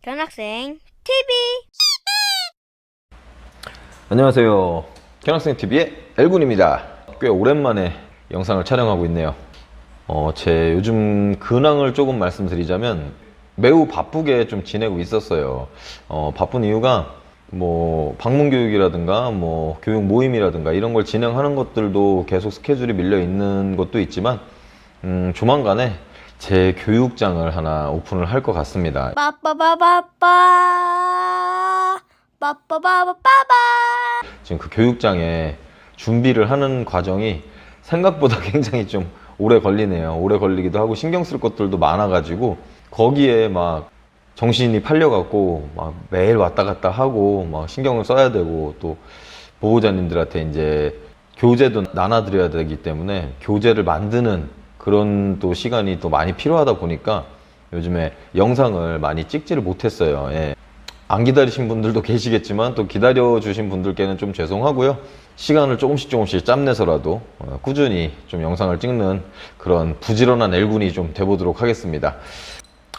견학생 TV. 안녕하세요. 견학생TV의 엘군입니다. 꽤 오랜만에 영상을 촬영하고 있네요. 제 요즘 근황을 조금 말씀드리자면 매우 바쁘게 좀 지내고 있었어요. 바쁜 이유가 뭐 방문교육이라든가 뭐 교육 모임이라든가 이런 걸 진행하는 것들도 계속 스케줄이 밀려 있는 것도 있지만 조만간에 제 교육장을 하나 오픈을 할 것 같습니다. 빠빠바바빠 빠빠바바빠바. 지금 그 교육장에 준비를 하는 과정이 생각보다 굉장히 좀 오래 걸리네요. 오래 걸리기도 하고 신경 쓸 것들도 많아가지고 거기에 막 정신이 팔려갖고 막 매일 왔다 갔다 하고 막 신경을 써야 되고 또 보호자님들한테 이제 교재도 나눠드려야 되기 때문에 교재를 만드는 그런 또 시간이 또 많이 필요하다 보니까 요즘에 영상을 많이 찍지를 못했어요. 예. 안 기다리신 분들도 계시겠지만 또 기다려 주신 분들께는 좀 죄송하고요. 시간을 조금씩 짬내서라도 꾸준히 좀 영상을 찍는 그런 부지런한 엘군이 좀 돼보도록 하겠습니다.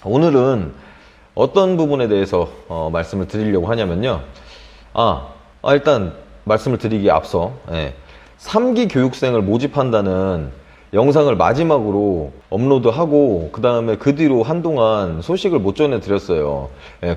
오늘은 어떤 부분에 대해서 말씀을 드리려고 하냐면요. 일단 말씀을 드리기에 앞서 3기 교육생을 모집한다는 영상을 마지막으로 업로드하고 그 다음에 그 뒤로 한동안 소식을 못 전해드렸어요.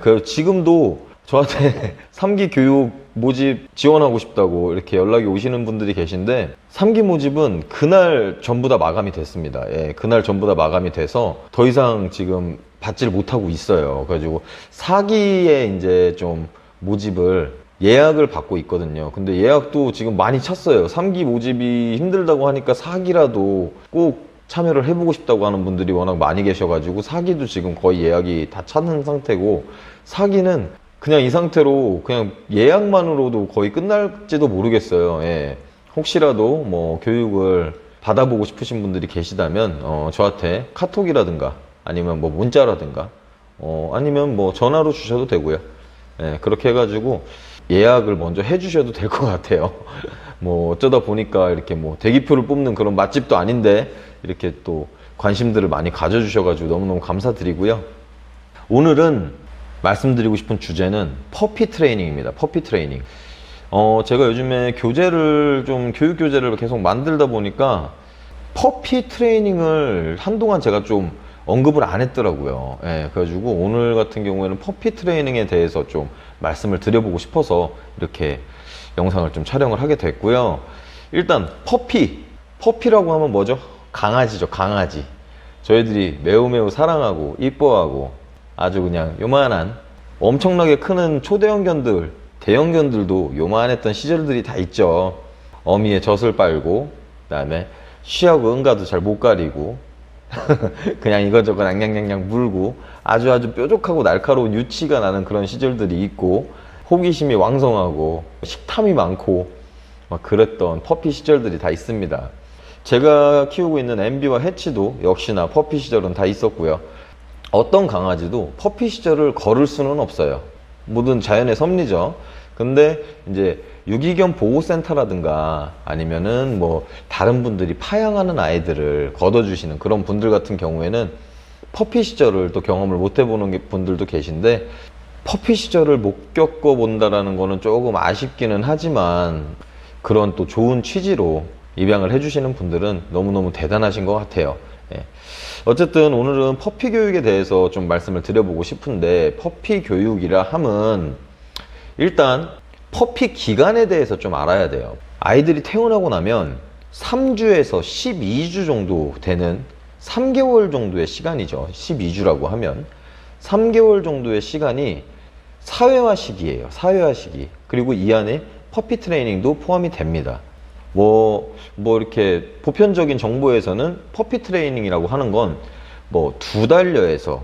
그래서 지금도 저한테 3기 교육 모집 지원하고 싶다고 이렇게 연락이 오시는 분들이 계신데 3기 모집은 그날 전부 다 마감이 됐습니다. 그날 전부 다 마감이 돼서 더 이상 지금 받지를 못하고 있어요. 그래가지고 4기에 이제 좀 모집을 예약을 받고 있거든요. 근데 예약도 지금 많이 찼어요. 3기 모집이 힘들다고 하니까 4기라도 꼭 참여를 해보고 싶다고 하는 분들이 워낙 많이 계셔가지고 4기도 지금 거의 예약이 다 차는 상태고 4기는 그냥 이 상태로 그냥 예약만으로도 거의 끝날지도 모르겠어요. 혹시라도 뭐 교육을 받아보고 싶으신 분들이 계시다면 저한테 카톡이라든가 아니면 뭐 문자라든가 아니면 뭐 전화로 주셔도 되고요. 그렇게 해가지고 예약을 먼저 해주셔도 될 것 같아요. 뭐 어쩌다 보니까 이렇게 뭐 대기표를 뽑는 그런 맛집도 아닌데 이렇게 또 관심들을 많이 가져주셔가지고 너무너무 감사드리고요. 오늘은 말씀드리고 싶은 주제는 퍼피 트레이닝입니다. 퍼피 트레이닝. 제가 요즘에 교재를 좀 교육 교재를 계속 만들다 보니까 퍼피 트레이닝을 한동안 제가 좀 언급을 안 했더라고요. 그래가지고 오늘 같은 경우에는 퍼피 트레이닝에 대해서 좀 말씀을 드려보고 싶어서 이렇게 영상을 좀 촬영을 하게 됐고요. 일단 퍼피라고 하면 뭐죠? 강아지죠. 강아지. 저희들이 매우 사랑하고 이뻐하고 아주 그냥 요만한 엄청나게 크는 초대형견들, 대형견들도 요만했던 시절들이 다 있죠. 어미의 젖을 빨고 그다음에 쉬하고 응가도 잘 못 가리고 그냥 이것저것 냥냥냥냥 물고 아주 뾰족하고 날카로운 유치가 나는 그런 시절들이 있고 호기심이 왕성하고 식탐이 많고 막 그랬던 퍼피 시절들이 다 있습니다. 제가 키우고 있는 엠비와 해치도 역시나 퍼피 시절은 다 있었고요. 어떤 강아지도 퍼피 시절을 걸을 수는 없어요. 모든 자연의 섭리죠. 근데 이제 유기견 보호센터라든가 아니면은 뭐 다른 분들이 파양하는 아이들을 걷어주시는 그런 분들 같은 경우에는 퍼피 시절을 또 경험을 못 해보는 분들도 계신데 퍼피 시절을 못 겪어본다라는 거는 조금 아쉽기는 하지만 그런 또 좋은 취지로 입양을 해주시는 분들은 너무너무 대단하신 것 같아요. 어쨌든 오늘은 퍼피 교육에 대해서 좀 말씀을 드려보고 싶은데 퍼피 교육이라 함은 일단 퍼피 기간에 대해서 좀 알아야 돼요. 아이들이 태어나고 나면 3주에서 12주 정도 되는 3개월 정도의 시간이죠. 12주라고 하면 3개월 정도의 시간이 사회화 시기예요. 사회화 시기. 그리고 이 안에 퍼피 트레이닝도 포함이 됩니다. 뭐 이렇게 보편적인 정보에서는 퍼피 트레이닝이라고 하는 건 뭐 2달여에서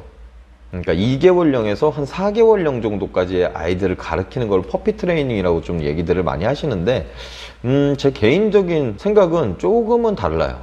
그러니까 2개월령에서 한 4개월령 정도까지의 아이들을 가르치는 걸 퍼피 트레이닝이라고 좀 얘기들을 많이 하시는데 제 개인적인 생각은 조금은 달라요.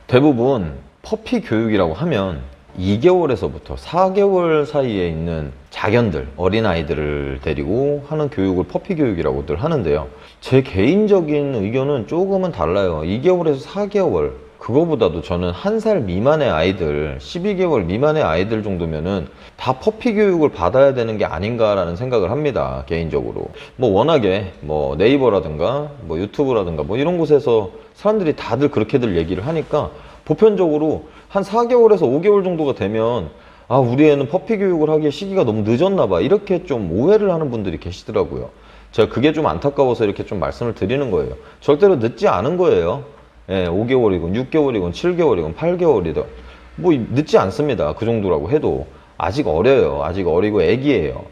대부분 퍼피 교육이라고 하면 2개월에서부터 4개월 사이에 있는 자견들, 어린아이들을 데리고 하는 교육을 퍼피 교육이라고들 하는데요. 제 개인적인 의견은 조금은 달라요. 2개월에서 4개월 그거보다도 저는 1살 미만의 아이들, 12개월 미만의 아이들 정도면은 다 퍼피 교육을 받아야 되는 게 아닌가라는 생각을 합니다. 개인적으로. 뭐 워낙에 뭐 네이버라든가 뭐 유튜브라든가 뭐 이런 곳에서 사람들이 다들 그렇게들 얘기를 하니까 보편적으로 한 4개월에서 5개월 정도가 되면 아, 우리 애는 퍼피 교육을 하기에 시기가 너무 늦었나 봐. 이렇게 좀 오해를 하는 분들이 계시더라고요. 제가 그게 좀 안타까워서 이렇게 좀 말씀을 드리는 거예요. 절대로 늦지 않은 거예요. 예, 5개월이건 6개월이건 7개월이건 8개월이든 뭐 늦지 않습니다. 그 정도라고 해도 아직 어려요. 아직 어리고 애기예요.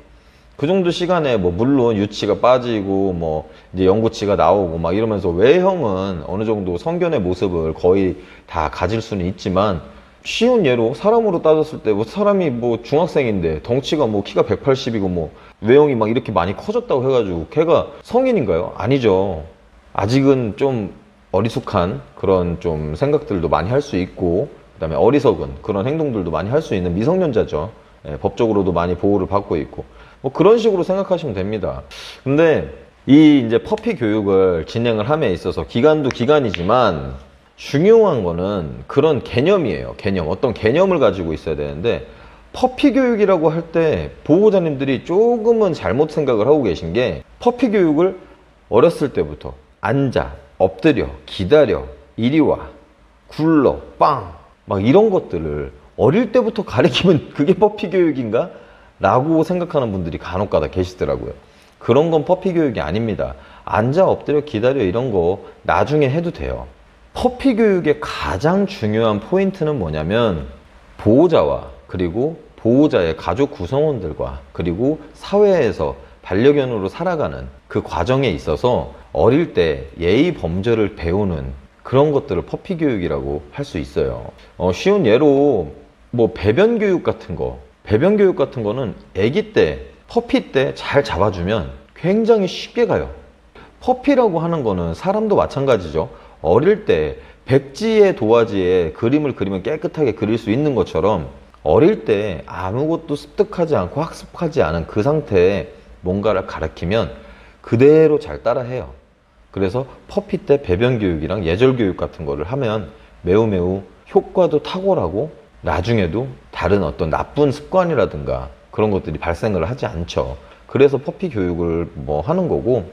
그 정도 시간에 뭐 물론 유치가 빠지고 뭐 이제 영구치가 나오고 막 이러면서 외형은 어느 정도 성견의 모습을 거의 다 가질 수는 있지만 쉬운 예로 사람으로 따졌을 때 뭐 사람이 뭐 중학생인데 덩치가 뭐 키가 180이고 뭐 외형이 막 이렇게 많이 커졌다고 해가지고 걔가 성인인가요? 아니죠. 아직은 좀 어리숙한 그런 좀 생각들도 많이 할 수 있고 그다음에 어리석은 그런 행동들도 많이 할 수 있는 미성년자죠. 예, 법적으로도 많이 보호를 받고 있고 뭐 그런 식으로 생각하시면 됩니다. 근데 이 이제 퍼피 교육을 진행을 함에 있어서 기간도 기간이지만 중요한 거는 그런 개념이에요. 개념. 어떤 개념을 가지고 있어야 되는데 퍼피 교육이라고 할 때 보호자님들이 조금은 잘못 생각을 하고 계신 게 퍼피 교육을 어렸을 때부터 앉아, 엎드려, 기다려, 이리 와, 굴러, 빵 막 이런 것들을 어릴 때부터 가르치면 그게 퍼피 교육인가? 라고 생각하는 분들이 간혹가다 계시더라고요. 그런 건 퍼피 교육이 아닙니다. 앉아, 엎드려, 기다려 이런 거 나중에 해도 돼요. 퍼피 교육의 가장 중요한 포인트는 뭐냐면 보호자와 그리고 보호자의 가족 구성원들과 그리고 사회에서 반려견으로 살아가는 그 과정에 있어서 어릴 때 예의 범절을 배우는 그런 것들을 퍼피 교육이라고 할 수 있어요. 쉬운 예로 뭐 배변 교육 같은 거, 배변 교육 같은 거는 아기 때, 퍼피 때 잘 잡아주면 굉장히 쉽게 가요. 퍼피라고 하는 거는 사람도 마찬가지죠. 어릴 때 백지에 도화지에 그림을 그리면 깨끗하게 그릴 수 있는 것처럼 어릴 때 아무것도 습득하지 않고 학습하지 않은 그 상태에 뭔가를 가르치면 그대로 잘 따라해요. 그래서 퍼피 때 배변 교육이랑 예절 교육 같은 거를 하면 매우 효과도 탁월하고 나중에도 다른 어떤 나쁜 습관이라든가 그런 것들이 발생을 하지 않죠. 그래서 퍼피 교육을 뭐 하는 거고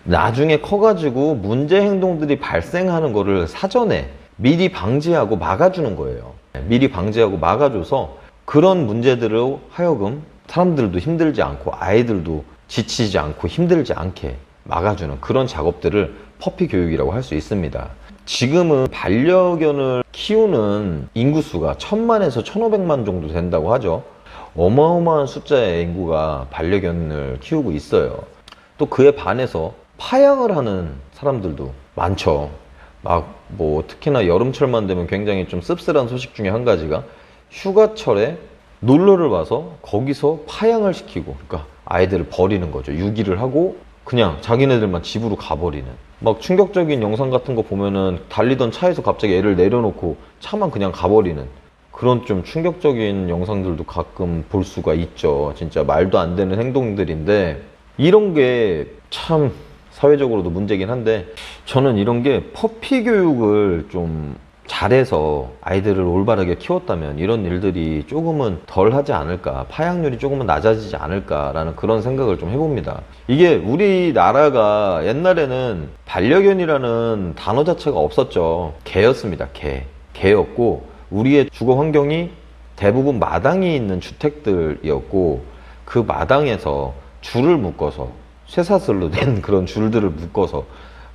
나중에 커가지고 문제 행동들이 발생하는 거를 사전에 미리 방지하고 막아주는 거예요. 미리 방지하고 막아줘서 그런 문제들로 하여금 사람들도 힘들지 않고 아이들도 지치지 않고 힘들지 않게 막아주는 그런 작업들을 퍼피 교육이라고 할 수 있습니다. 지금은 반려견을 키우는 인구수가 1000만에서 1500만 정도 된다고 하죠. 어마어마한 숫자의 인구가 반려견을 키우고 있어요. 또 그에 반해서 파양을 하는 사람들도 많죠. 막 뭐 특히나 여름철만 되면 굉장히 좀 씁쓸한 소식 중에 한 가지가 휴가철에 놀러를 와서 거기서 파양을 시키고 그러니까 아이들을 버리는 거죠. 유기를 하고 그냥 자기네들만 집으로 가버리는 막 충격적인 영상 같은 거 보면은 달리던 차에서 갑자기 애를 내려놓고 차만 그냥 가버리는 그런 좀 충격적인 영상들도 가끔 볼 수가 있죠. 진짜 말도 안 되는 행동들인데 이런 게 참 사회적으로도 문제긴 한데 저는 이런 게 퍼피 교육을 좀 잘해서 아이들을 올바르게 키웠다면 이런 일들이 조금은 덜 하지 않을까, 파양률이 조금은 낮아지지 않을까라는 그런 생각을 좀 해봅니다. 이게 우리나라가 옛날에는 반려견이라는 단어 자체가 없었죠. 개였습니다. 개였고 우리의 주거 환경이 대부분 마당이 있는 주택들이었고 그 마당에서 줄을 묶어서 쇠사슬로 된 그런 줄들을 묶어서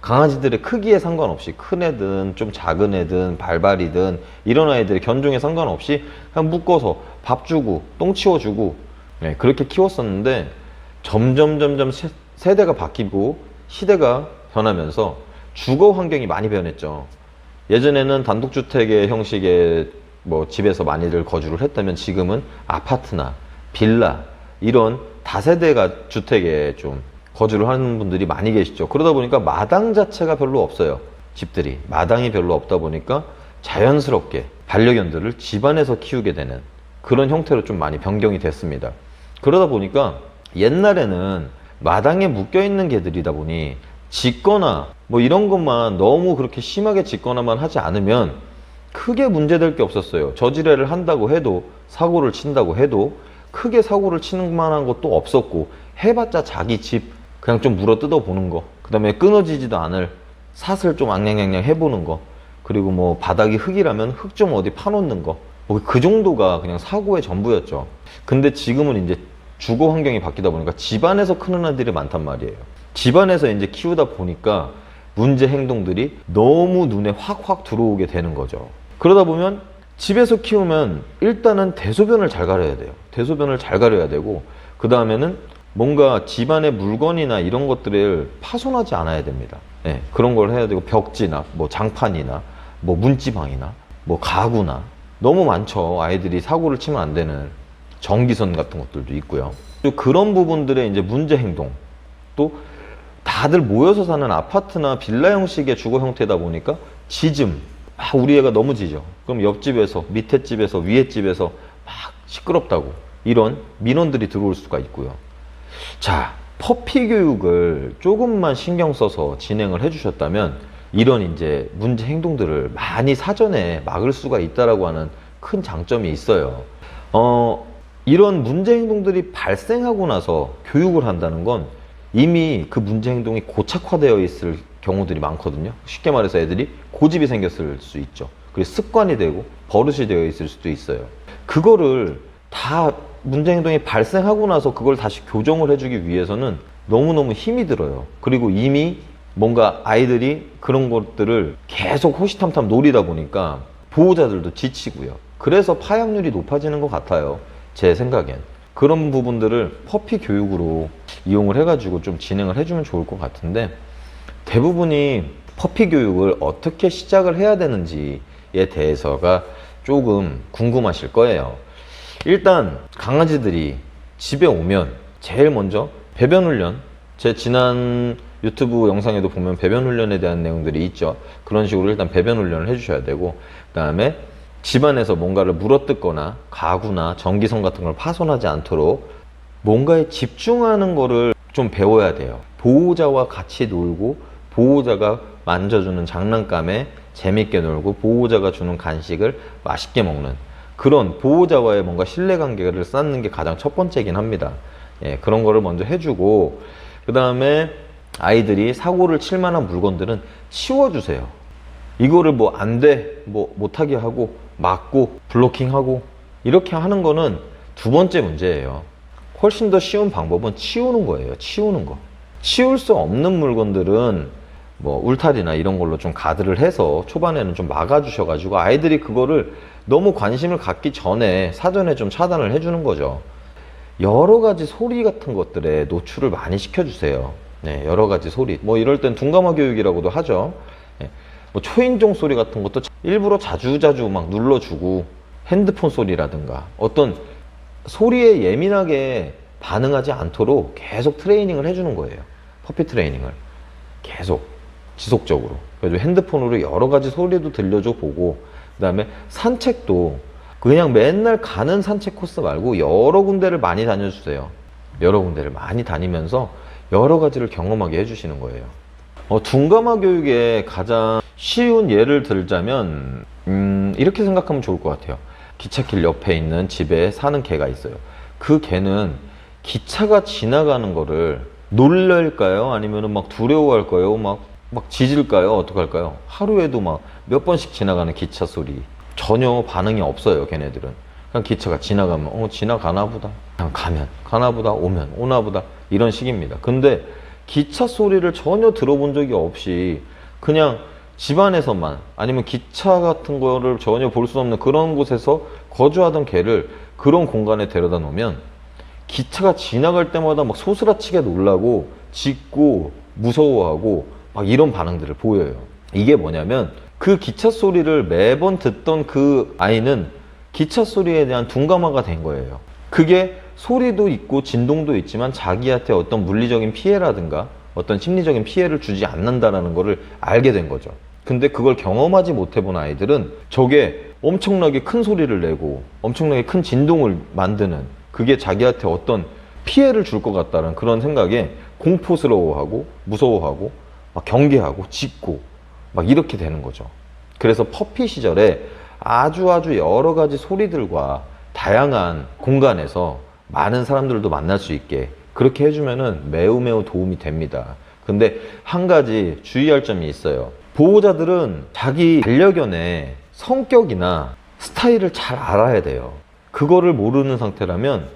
강아지들의 크기에 상관없이 큰 애든 좀 작은 애든 발발이든 이런 아이들의 견종에 상관없이 그냥 묶어서 밥 주고 똥 치워주고 네, 그렇게 키웠었는데 점점 세대가 바뀌고 시대가 변하면서 주거 환경이 많이 변했죠. 예전에는 단독주택의 형식의 뭐 집에서 많이들 거주를 했다면 지금은 아파트나 빌라 이런 다세대가 주택에 좀 거주를 하는 분들이 많이 계시죠. 그러다 보니까 마당 자체가 별로 없어요. 집들이 마당이 별로 없다 보니까 자연스럽게 반려견들을 집안에서 키우게 되는 그런 형태로 좀 많이 변경이 됐습니다. 그러다 보니까 옛날에는 마당에 묶여있는 개들이다 보니 짖거나 뭐 이런 것만 너무 그렇게 심하게 짖거나만 하지 않으면 크게 문제될 게 없었어요. 저지뢰를 한다고 해도, 사고를 친다고 해도 크게 사고를 치는 만한 것도 없었고, 해봤자 자기 집 그냥 좀 물어 뜯어 보는 거, 그 다음에 끊어지지도 않을 삿을 좀 앙냥냥냥 해보는 거, 그리고 뭐 바닥이 흙이라면 흙 좀 어디 파놓는 거, 뭐 그 정도가 그냥 사고의 전부였죠. 근데 지금은 이제 주거 환경이 바뀌다 보니까 집안에서 크는 애들이 많단 말이에요. 집안에서 이제 키우다 보니까 문제 행동들이 너무 눈에 확확 들어오게 되는 거죠. 그러다 보면 집에서 키우면 일단은 대소변을 잘 가려야 돼요. 대소변을 잘 가려야 되고, 그 다음에는 뭔가 집안의 물건이나 이런 것들을 파손하지 않아야 됩니다. 네, 그런 걸 해야 되고, 벽지나 뭐 장판이나 뭐 문지방이나 뭐 가구나 너무 많죠. 아이들이 사고를 치면 안 되는 전기선 같은 것들도 있고요. 그런 부분들의 이제 문제 행동, 또 다들 모여서 사는 아파트나 빌라 형식의 주거 형태다 보니까 짖음, 우리 애가 너무 짖어. 그럼 옆집에서, 밑에 집에서, 위에 집에서 막 시끄럽다고 이런 민원들이 들어올 수가 있고요. 자, 퍼피 교육을 조금만 신경 써서 진행을 해주셨다면 이런 이제 문제 행동들을 많이 사전에 막을 수가 있다라고 하는 큰 장점이 있어요. 이런 문제 행동들이 발생하고 나서 교육을 한다는 건 이미 그 문제 행동이 고착화되어 있을 경우들이 많거든요. 쉽게 말해서 애들이 고집이 생겼을 수 있죠. 그리고 습관이 되고 버릇이 되어 있을 수도 있어요. 그거를 다 문제 행동이 발생하고 나서 그걸 다시 교정을 해주기 위해서는 너무너무 힘이 들어요. 그리고 이미 뭔가 아이들이 그런 것들을 계속 호시탐탐 노리다 보니까 보호자들도 지치고요. 그래서 파양률이 높아지는 것 같아요. 제 생각엔. 그런 부분들을 퍼피 교육으로 이용을 해가지고 좀 진행을 해주면 좋을 것 같은데, 대부분이 퍼피 교육을 어떻게 시작을 해야 되는지에 대해서가 조금 궁금하실 거예요. 일단 강아지들이 집에 오면 제일 먼저 배변 훈련, 제 지난 유튜브 영상에도 보면 배변 훈련에 대한 내용들이 있죠. 그런 식으로 일단 배변 훈련을 해주셔야 되고, 그 다음에 집안에서 뭔가를 물어뜯거나 가구나 전기선 같은 걸 파손하지 않도록 뭔가에 집중하는 거를 좀 배워야 돼요. 보호자와 같이 놀고, 보호자가 만져주는 장난감에 재밌게 놀고, 보호자가 주는 간식을 맛있게 먹는 그런 보호자와의 뭔가 신뢰관계를 쌓는 게 가장 첫 번째긴 합니다. 예, 그런 거를 먼저 해주고, 그 다음에 아이들이 사고를 칠 만한 물건들은 치워주세요. 이거를 뭐 안 돼, 뭐 못하게 하고 막고 블로킹하고 이렇게 하는 거는 두 번째 문제예요. 훨씬 더 쉬운 방법은 치우는 거예요. 치우는 거. 치울 수 없는 물건들은 뭐 울타리나 이런 걸로 좀 가드를 해서 초반에는 좀 막아주셔가지고 아이들이 그거를 너무 관심을 갖기 전에 사전에 좀 차단을 해주는 거죠. 여러 가지 소리 같은 것들에 노출을 많이 시켜주세요. 네, 여러 가지 소리. 뭐 이럴 땐 둔감화 교육이라고도 하죠. 네, 뭐 초인종 소리 같은 것도 일부러 자주자주 막 눌러주고, 핸드폰 소리라든가 어떤 소리에 예민하게 반응하지 않도록 계속 트레이닝을 해주는 거예요. 퍼피 트레이닝을 계속 지속적으로. 그래서 핸드폰으로 여러 가지 소리도 들려줘 보고, 그 다음에 산책도 그냥 맨날 가는 산책 코스 말고 여러 군데를 많이 다녀주세요. 여러 군데를 많이 다니면서 여러 가지를 경험하게 해주시는 거예요. 둔감화 교육의 가장 쉬운 예를 들자면 이렇게 생각하면 좋을 것 같아요. 기찻길 옆에 있는 집에 사는 개가 있어요. 그 개는 기차가 지나가는 거를 놀랄까요? 아니면 막 두려워할까요? 막 짖을까요? 어떡할까요? 하루에도 막 몇 번씩 지나가는 기차 소리 전혀 반응이 없어요. 걔네들은 그냥 기차가 지나가면 지나가나 보다, 그냥 가면 가나 보다, 오면 오나 보다, 이런 식입니다. 근데 기차 소리를 전혀 들어본 적이 없이 그냥 집안에서만, 아니면 기차 같은 거를 전혀 볼 수 없는 그런 곳에서 거주하던 개를 그런 공간에 데려다 놓으면 기차가 지나갈 때마다 막 소스라치게 놀라고 짖고 무서워하고 막 이런 반응들을 보여요. 이게 뭐냐면 그 기차 소리를 매번 듣던 그 아이는 기차 소리에 대한 둔감화가 된 거예요. 그게 소리도 있고 진동도 있지만 자기한테 어떤 물리적인 피해라든가 어떤 심리적인 피해를 주지 않는다라는 거를 알게 된 거죠. 근데 그걸 경험하지 못해본 아이들은 저게 엄청나게 큰 소리를 내고 엄청나게 큰 진동을 만드는, 그게 자기한테 어떤 피해를 줄 것 같다는 그런 생각에 공포스러워하고 무서워하고 막 경계하고 짖고 막 이렇게 되는 거죠. 그래서 퍼피 시절에 아주 여러 가지 소리들과 다양한 공간에서 많은 사람들도 만날 수 있게 그렇게 해주면은 매우 도움이 됩니다. 근데 한 가지 주의할 점이 있어요. 보호자들은 자기 반려견의 성격이나 스타일을 잘 알아야 돼요. 그거를 모르는 상태라면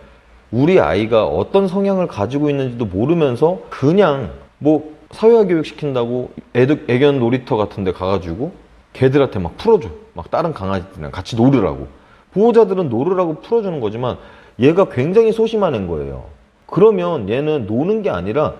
우리 아이가 어떤 성향을 가지고 있는지도 모르면서 그냥 뭐 사회화 교육 시킨다고 애견 놀이터 같은 데 가가지고 걔들한테 막 풀어줘. 막 다른 강아지들이랑 같이 놀으라고. 보호자들은 놀으라고 풀어주는 거지만 얘가 굉장히 소심한 애인 거예요. 그러면 얘는 노는 게 아니라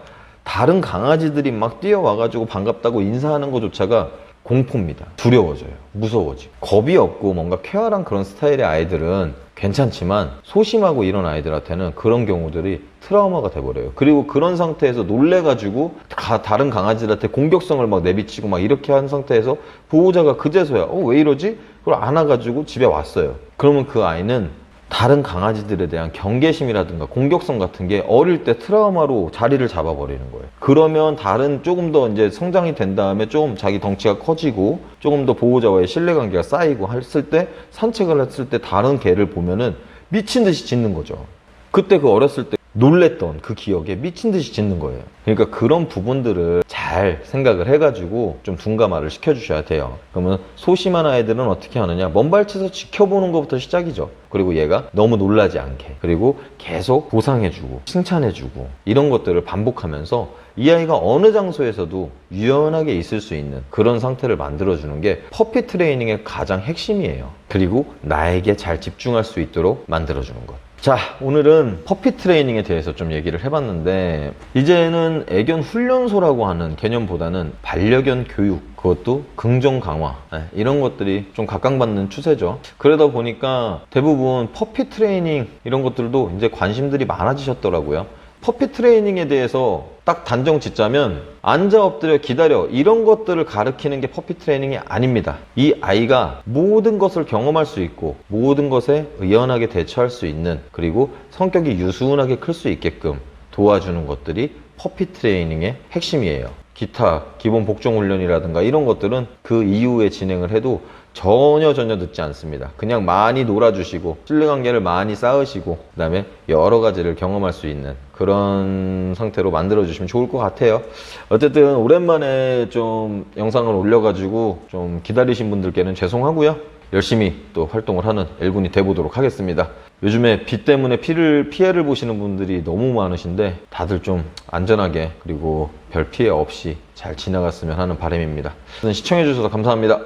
다른 강아지들이 막 뛰어와가지고 반갑다고 인사하는 것조차가 공포입니다. 두려워져요. 무서워지고. 겁이 없고 뭔가 쾌활한 그런 스타일의 아이들은 괜찮지만 소심하고 이런 아이들한테는 그런 경우들이 트라우마가 돼버려요. 그리고 그런 상태에서 놀래가지고 다른 강아지들한테 공격성을 막 내비치고 막 이렇게 한 상태에서 보호자가 그제서야 왜 이러지? 그걸 안아가지고 집에 왔어요. 그러면 그 아이는 다른 강아지들에 대한 경계심이라든가 공격성 같은 게 어릴 때 트라우마로 자리를 잡아버리는 거예요. 그러면 조금 더 이제 성장이 된 다음에 좀 자기 덩치가 커지고 조금 더 보호자와의 신뢰관계가 쌓이고 했을 때 산책을 했을 때 다른 개를 보면은 미친 듯이 짖는 거죠. 그때 그 어렸을 때 놀랬던 그 기억에 미친 듯이 짖는 거예요. 그러니까 그런 부분들을 잘 생각을 해가지고 좀 둔감화를 시켜주셔야 돼요. 그러면 소심한 아이들은 어떻게 하느냐, 먼발치에서 지켜보는 것부터 시작이죠. 그리고 얘가 너무 놀라지 않게, 그리고 계속 보상해주고 칭찬해주고 이런 것들을 반복하면서 이 아이가 어느 장소에서도 유연하게 있을 수 있는 그런 상태를 만들어주는 게 퍼피 트레이닝의 가장 핵심이에요. 그리고 나에게 잘 집중할 수 있도록 만들어주는 것. 자, 오늘은 퍼피 트레이닝에 대해서 좀 얘기를 해봤는데 이제는 애견 훈련소라고 하는 개념보다는 반려견 교육, 그것도 긍정 강화, 이런 것들이 좀 각광받는 추세죠. 그러다 보니까 대부분 퍼피 트레이닝 이런 것들도 이제 관심들이 많아지셨더라고요. 퍼피 트레이닝에 대해서 딱 단정 짓자면 앉아 엎드려 기다려 이런 것들을 가르치는 게 퍼피 트레이닝이 아닙니다. 이 아이가 모든 것을 경험할 수 있고 모든 것에 의연하게 대처할 수 있는, 그리고 성격이 유순하게 클 수 있게끔 도와주는 것들이 퍼피 트레이닝의 핵심이에요. 기타 기본 복종 훈련이라든가 이런 것들은 그 이후에 진행을 해도 전혀 늦지 않습니다. 그냥 많이 놀아주시고 신뢰관계를 많이 쌓으시고 그 다음에 여러 가지를 경험할 수 있는 그런 상태로 만들어 주시면 좋을 것 같아요. 어쨌든 오랜만에 좀 영상을 올려가지고 좀 기다리신 분들께는 죄송하고요. 열심히 또 활동을 하는 엘군이 돼보도록 하겠습니다. 요즘에 비 때문에 피해를 보시는 분들이 너무 많으신데 다들 좀 안전하게 그리고 별 피해 없이 잘 지나갔으면 하는 바람입니다. 시청해 주셔서 감사합니다.